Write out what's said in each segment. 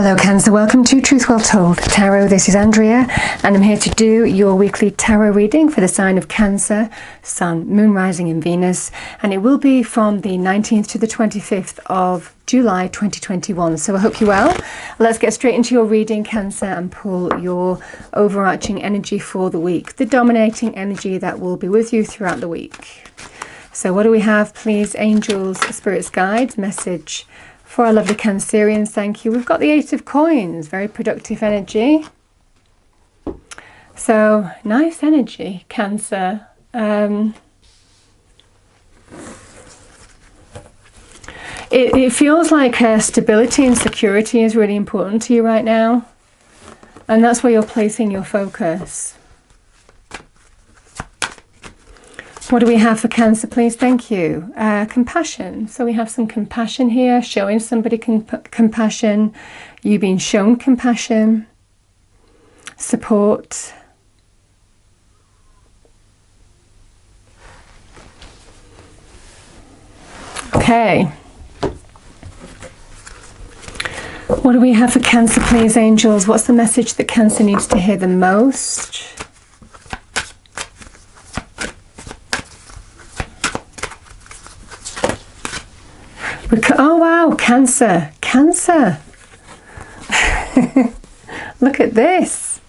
Hello Cancer, welcome to Truth Well Told Tarot. This is Andrea and I'm here to do your weekly tarot reading for the sign of Cancer, Sun, Moon, Rising in Venus, and it will be from the 19th to the 25th of July 2021. So I hope you're well. Let's get straight into your reading, Cancer, and pull your overarching energy for the week, the dominating energy that will be with you throughout the week. So what do we have, please? Angels, spirits, guides, message for our lovely Cancerians. Thank you. We've got the Eight of Coins, very productive energy. So nice energy, Cancer. It feels like stability and security is really important to you right now, and that's where you're placing your focus. What do we have for Cancer, please? Thank you. Compassion. So we have some compassion here, showing somebody compassion, you being shown compassion, support. Okay. What do we have for Cancer, please, angels? What's the message that Cancer needs to hear the most? Oh wow, Cancer, Cancer. Look at this.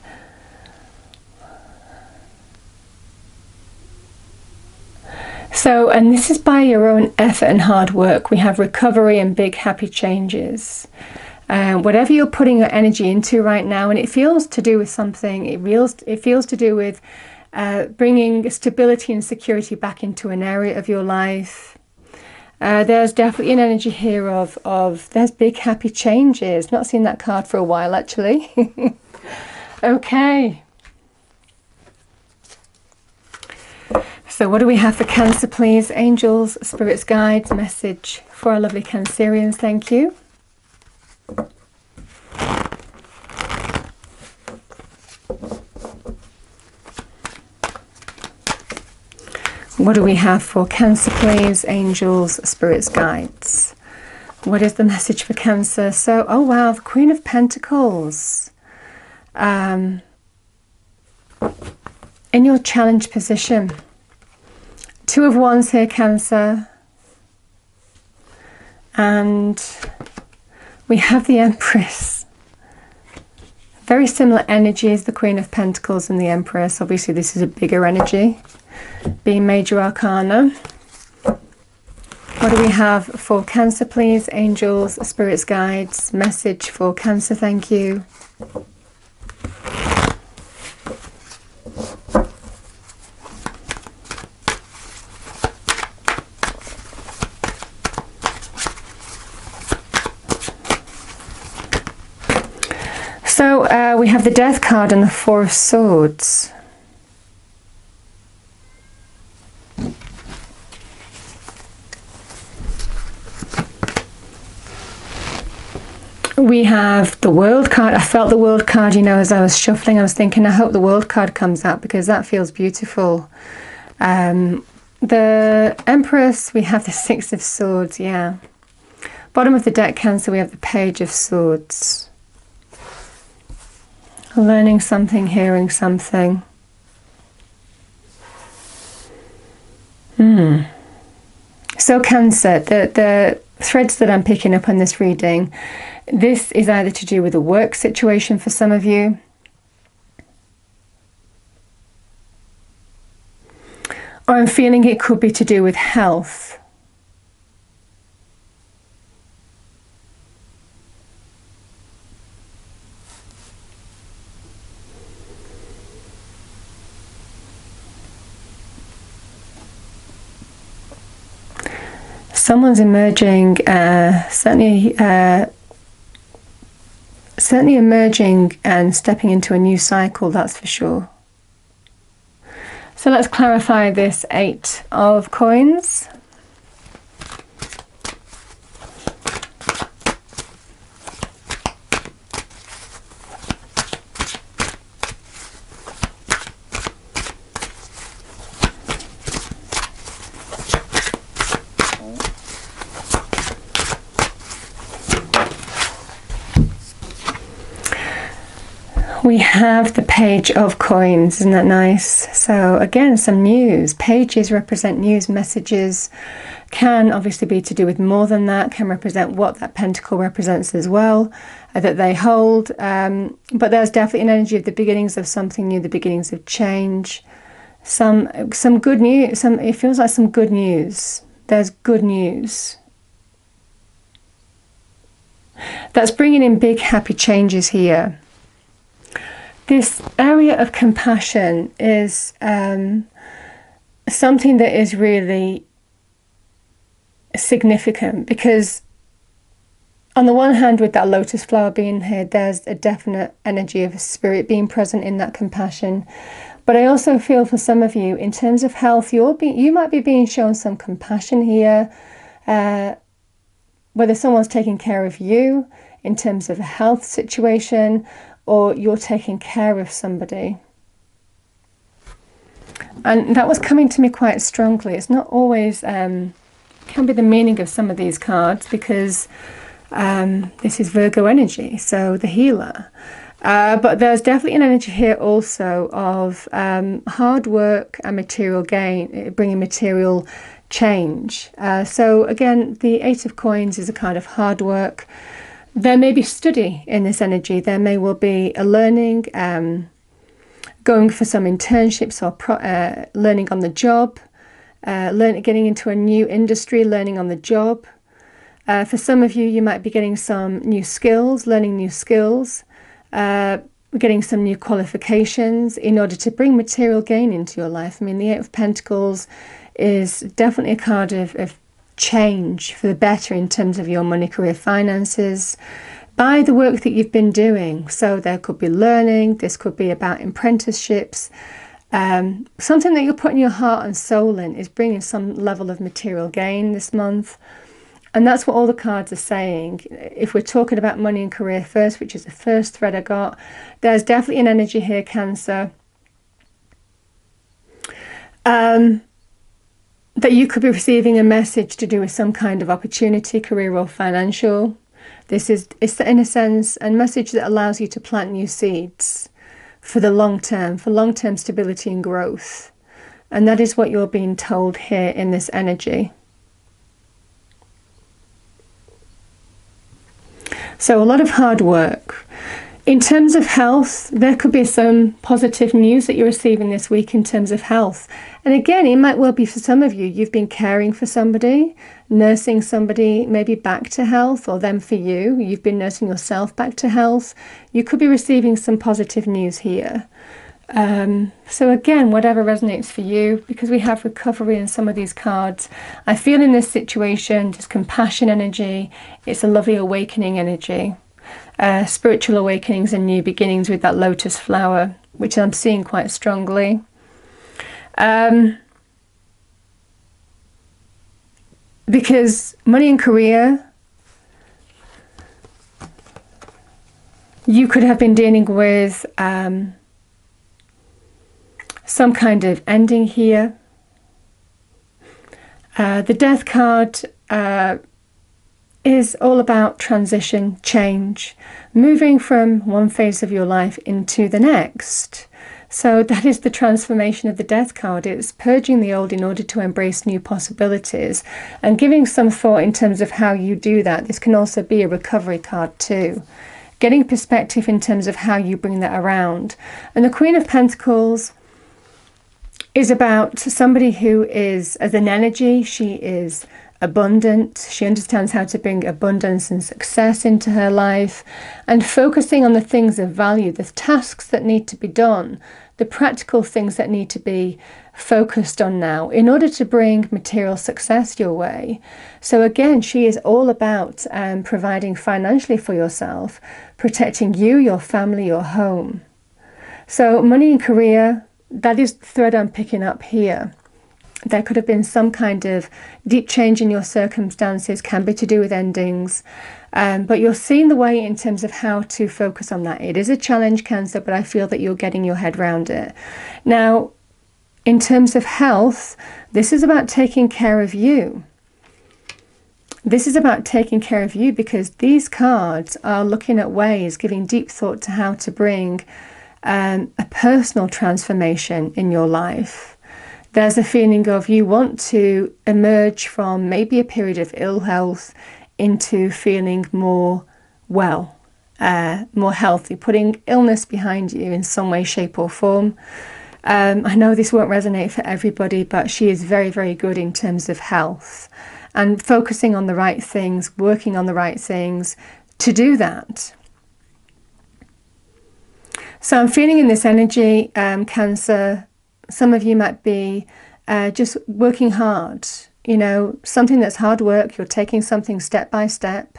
So, and this is by your own effort and hard work. We have recovery and big happy changes. Whatever you're putting your energy into right now, and it feels to do with something, it feels to do with bringing stability and security back into an area of your life. There's definitely an energy here of there's big happy changes. Not seen that card for a while, actually. Okay. So what do we have for Cancer, please? Angels, spirits, guides, message for our lovely Cancerians. Thank you. What do we have for Cancer, please? Angels, spirits, guides. What is the message for Cancer? So, oh wow, the Queen of Pentacles. In your challenge position. Two of Wands here, Cancer. And we have the Empress. Very similar energy as the Queen of Pentacles and the Empress. Obviously, this is a bigger energy, being major arcana. What do we have for Cancer, please? Angels, spirits, guides, message for Cancer. Thank you. So we have the Death card and the Four of Swords. We have the World card. I felt the World card, you know, as I was shuffling. I was thinking, I hope the World card comes out because that feels beautiful. The Empress, we have the Six of Swords, yeah. Bottom of the deck, Cancer, we have the Page of Swords. Learning something, hearing something. So Cancer, the threads that I'm picking up on this reading, this is either to do with a work situation for some of you, or I'm feeling it could be to do with health. Someone's emerging, certainly emerging and stepping into a new cycle, that's for sure. So let's clarify this Eight of Coins. we have the Page of Coins. Isn't that nice? So again, some news. Pages represent news, messages. Can obviously be to do with more than that, can represent what that pentacle represents as well, that they hold. But there's definitely an energy of the beginnings of something new, the beginnings of change. Some good news. It feels like some good news. There's good news. That's bringing in big happy changes here. This area of compassion is something that is really significant, because on the one hand, with that lotus flower being here, there's a definite energy of spirit being present in that compassion. But I also feel for some of you, in terms of health, you might be being shown some compassion here, whether someone's taking care of you in terms of a health situation, or you're taking care of somebody. And that was coming to me quite strongly. It's not always, can be the meaning of some of these cards, because this is Virgo energy, so the healer. But there's definitely an energy here also of hard work and material gain, bringing material change. So again, the Eight of Coins is a kind of hard work. There may be study in this energy. There may well be a learning, going for some internships or learning on the job, getting into a new industry, learning on the job. For some of you, you might be getting some new skills, learning new skills, getting some new qualifications in order to bring material gain into your life. I mean, the Eight of Pentacles is definitely a card of change for the better in terms of your money, career, finances, by the work that you've been doing. So there could be learning, this could be about apprenticeships. Something that you're putting your heart and soul in is bringing some level of material gain this month. And that's what all the cards are saying. If we're talking about money and career first, which is the first thread I got, there's definitely an energy here, Cancer, that you could be receiving a message to do with some kind of opportunity, career or financial. This is, in a sense, a message that allows you to plant new seeds for the long term, for long-term stability and growth. And that is what you're being told here in this energy. So a lot of hard work. In terms of health, there could be some positive news that you're receiving this week in terms of health. And again, it might well be for some of you, you've been caring for somebody, nursing somebody maybe back to health, or them for you. You've been nursing yourself back to health. You could be receiving some positive news here. So again, whatever resonates for you, because we have recovery in some of these cards. I feel in this situation, just compassion energy. It's a lovely awakening energy. Spiritual awakenings and new beginnings with that lotus flower, which I'm seeing quite strongly. Because money and career, you could have been dealing with some kind of ending here. The Death card is all about transition, change, moving from one phase of your life into the next. So that is the transformation of the Death card. It's purging the old in order to embrace new possibilities, and giving some thought in terms of how you do that. This can also be a recovery card too. Getting perspective in terms of how you bring that around. And the Queen of Pentacles is about somebody who is, as an energy, she is abundant. She understands how to bring abundance and success into her life, and focusing on the things of value, the tasks that need to be done, the practical things that need to be focused on now in order to bring material success your way. So again, she is all about providing financially for yourself, protecting you, your family, your home. So money and career, that is the thread I'm picking up here. There could have been some kind of deep change in your circumstances, can be to do with endings, but you're seeing the way in terms of how to focus on that. It is a challenge, Cancer, but I feel that you're getting your head around it. Now, in terms of health, this is about taking care of you. This is about taking care of you, because these cards are looking at ways, giving deep thought to how to bring a personal transformation in your life. There's a feeling of you want to emerge from maybe a period of ill health into feeling more well, more healthy, putting illness behind you in some way, shape or form. I know this won't resonate for everybody, but she is very, very good in terms of health and focusing on the right things, working on the right things to do that. So I'm feeling in this energy, Cancer, some of you might be just working hard, you know, something that's hard work. You're taking something step by step,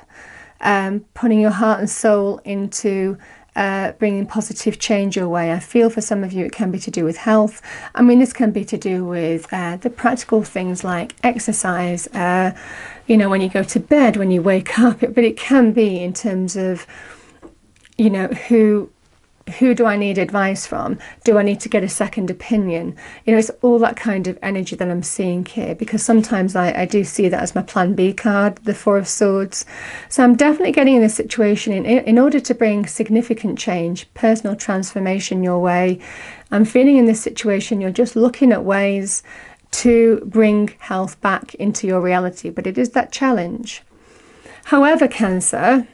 putting your heart and soul into bringing positive change your way. I feel for some of you it can be to do with health. I mean, this can be to do with the practical things like exercise, you know, when you go to bed, when you wake up, but it can be in terms of, you know, who do I need advice from? Do I need to get a second opinion? You know, it's all that kind of energy that I'm seeing here, because sometimes I do see that as my plan B card, the Four of Swords. So I'm definitely getting in this situation in order to bring significant change, personal transformation your way. I'm feeling in this situation you're just looking at ways to bring health back into your reality, but it is that challenge. However, Cancer,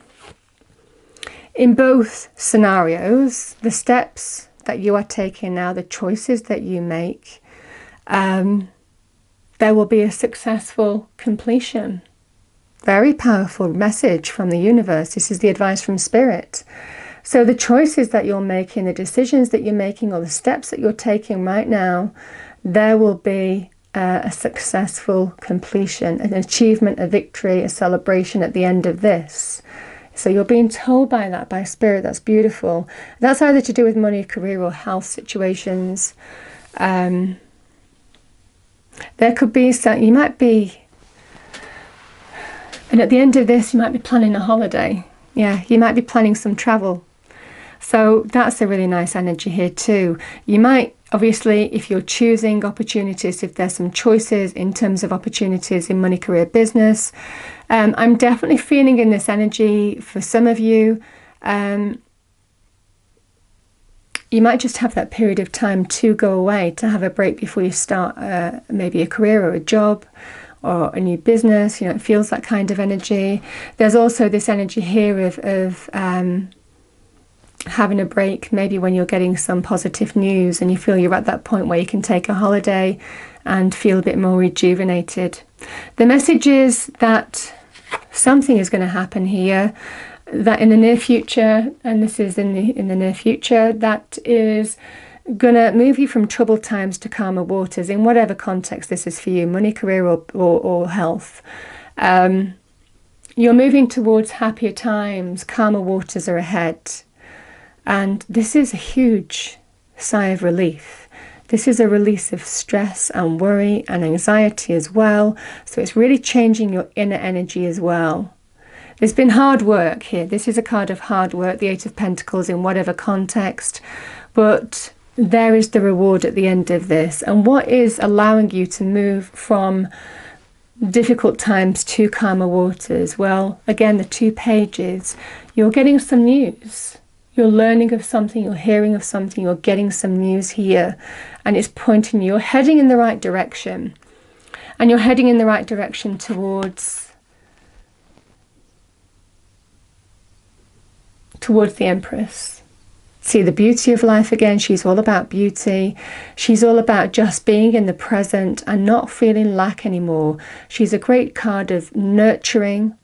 in both scenarios, the steps that you are taking now, the choices that you make, there will be a successful completion. Very powerful message from the universe. This is the advice from Spirit. So the choices that you're making, the decisions that you're making, or the steps that you're taking right now, there will be a successful completion, an achievement, a victory, a celebration at the end of this. So you're being told by Spirit. That's beautiful. That's either to do with money, career, or health situations. There could be some, you might be, and at the end of this, you might be planning a holiday. Yeah, you might be planning some travel. So that's a really nice energy here too. You might, obviously, if you're choosing opportunities, if there's some choices in terms of opportunities in money, career, business, I'm definitely feeling in this energy for some of you. You might just have that period of time to go away, to have a break before you start maybe a career or a job or a new business. You know, it feels that kind of energy. There's also this energy here of having a break, maybe when you're getting some positive news and you feel you're at that point where you can take a holiday and feel a bit more rejuvenated. The message is that something is going to happen here, that in the near future, and this is in the near future, that is going to move you from troubled times to calmer waters, in whatever context this is for you, money, career, or health. You're moving towards happier times, calmer waters are ahead. And this is a huge sigh of relief. This is a release of stress and worry and anxiety as well. So it's really changing your inner energy as well. There's been hard work here. This is a card of hard work, the Eight of Pentacles, in whatever context. But there is the reward at the end of this. And what is allowing you to move from difficult times to calmer waters? Well, again, the 2 pages. You're getting some news. You're learning of something, you're hearing of something, you're getting some news here, and it's pointing you, you're heading in the right direction. And you're heading in the right direction towards the Empress. See the beauty of life again. She's all about beauty. She's all about just being in the present and not feeling lack anymore. She's a great card of nurturing.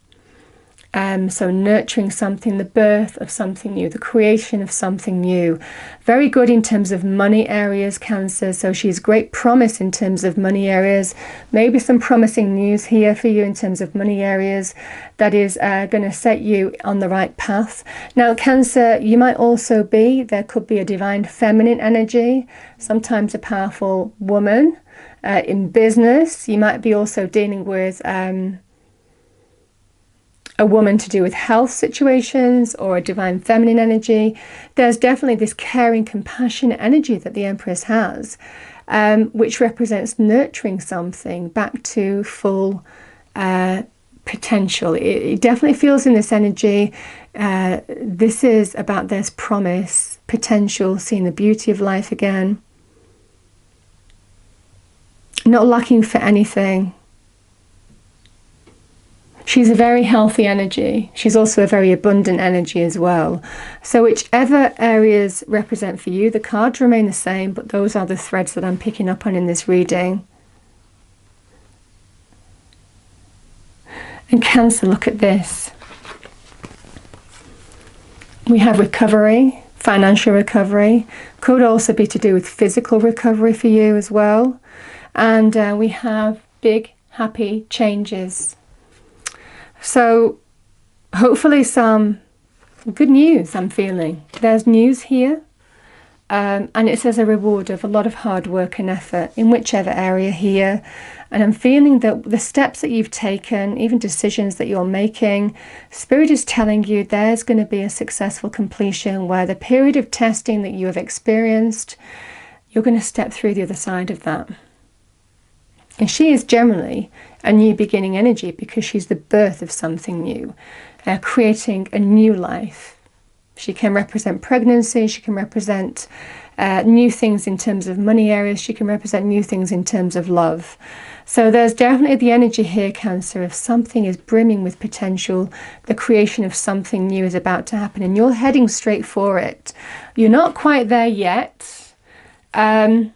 So nurturing something, the birth of something new, the creation of something new. Very good in terms of money areas, Cancer. So she's great promise in terms of money areas. Maybe some promising news here for you in terms of money areas that is going to set you on the right path. Now, Cancer, you might also be, there could be a divine feminine energy, sometimes a powerful woman in business. You might be also dealing with a woman to do with health situations or a divine feminine energy. There's definitely this caring, compassionate energy that the Empress has, which represents nurturing something back to full potential. It definitely feels in this energy. This is about this promise, potential, seeing the beauty of life again. Not lacking for anything. She's a very healthy energy. She's also a very abundant energy as well. So whichever areas represent for you, the cards remain the same, but those are the threads that I'm picking up on in this reading. And Cancer, look at this. We have recovery, financial recovery. Could also be to do with physical recovery for you as well. And we have big, happy changes. So hopefully some good news I'm feeling. There's news here. And it's as a reward of a lot of hard work and effort in whichever area here. And I'm feeling that the steps that you've taken, even decisions that you're making, Spirit is telling you there's going to be a successful completion where the period of testing that you have experienced, you're going to step through the other side of that. And she is generally a new beginning energy because she's the birth of something new, creating a new life. She can represent pregnancy, she can represent new things in terms of money areas, she can represent new things in terms of love. So there's definitely the energy here, Cancer, if something is brimming with potential, the creation of something new is about to happen and you're heading straight for it. You're not quite there yet, but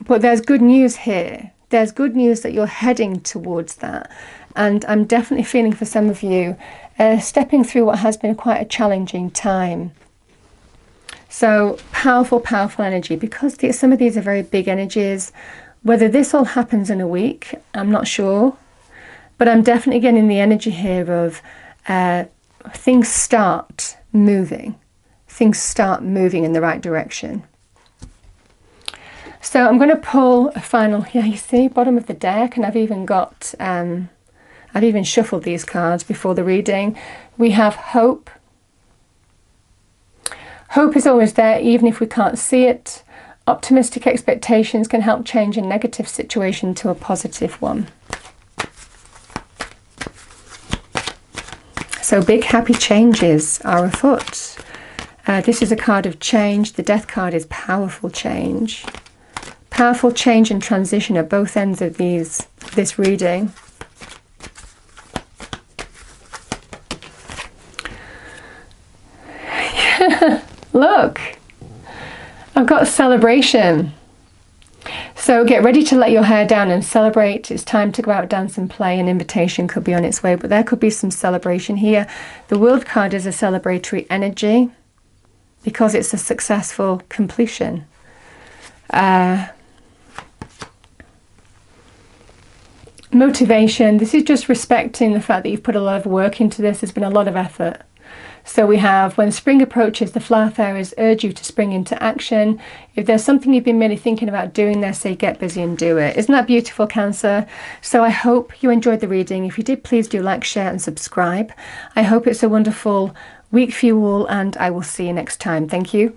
there's good news here. There's good news that you're heading towards that. And I'm definitely feeling for some of you stepping through what has been quite a challenging time. So powerful, powerful energy, because some of these are very big energies. Whether this all happens in a week, I'm not sure. But I'm definitely getting the energy here of things start moving. Things start moving in the right direction. So I'm going to pull a final, yeah, you see, bottom of the deck, and I've even got, I've even shuffled these cards before the reading. We have hope. Hope is always there, even if we can't see it. Optimistic expectations can help change a negative situation to a positive one. So big happy changes are afoot. This is a card of change. The Death card is powerful change. Powerful change and transition at both ends of this reading. Look, I've got a celebration. So get ready to let your hair down and celebrate. It's time to go out, dance and play. An invitation could be on its way, but there could be some celebration here. The World card is a celebratory energy because it's a successful completion. Motivation. This is just respecting the fact that you've put a lot of work into this. There's been a lot of effort. So we have, when spring approaches, the flower fairies urge you to spring into action. If there's something you've been really thinking about doing, they say get busy and do it. Isn't that beautiful, Cancer? So I hope you enjoyed the reading. If you did, please do like, share and subscribe. I hope it's a wonderful week for you all, and I will see you next time. Thank you.